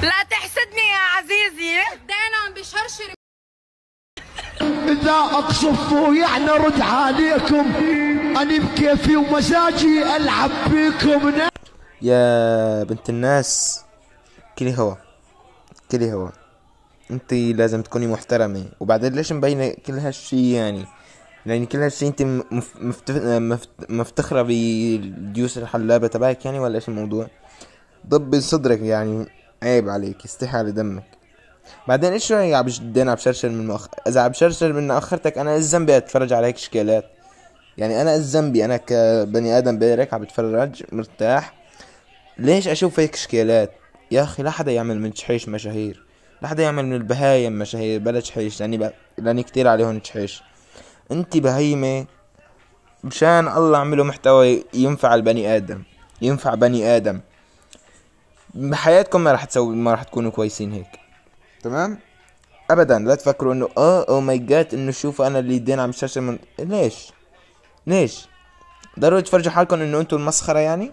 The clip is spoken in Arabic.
لا تحسدني يا عزيزي، دانا عم بشرشر. إذا أقصفوا يعني أرد عليكم، أنا بكيفي ومزاجي ألعب بيكم. يا بنت الناس، كلي هوا كلي هوا، انت لازم تكوني محترمة. وبعدين ليش مبينة كل هالشي يعني كل هالشي انت مفتخرة بالديوس الحلابة تبعك يعني، ولا ايش الموضوع؟ ضبي صدرك يعني، عيب عليك، استحي على دمك. بعدين ايش رايك عم بشرشر من اذا عم بشرشر من اخرتك، انا ايش ذنبي اتفرج على هيك شكلات؟ يعني انا ايش ذنبي انا كبني ادم بيرك عم بتفرج مرتاح؟ ليش اشوف هيك شكلات؟ يا اخي لا حدا يعمل من شحيش مشاهير، لا حدا يعمل من البهايم مشاهير بلا شحيش، لاني كتير عليهم شحيش. انتي بهيمة، مشان الله اعملوا محتوى ينفع البني ادم، ينفع بني ادم. بحياتكم ما راح تكونوا كويسين هيك، تمام؟ ابدا لا تفكروا انه او ماي جاد انه شوفوا انا اللي يدين عم شاشة من ليش ضروري تفرجوا حالكم انه انتوا المسخرة يعني؟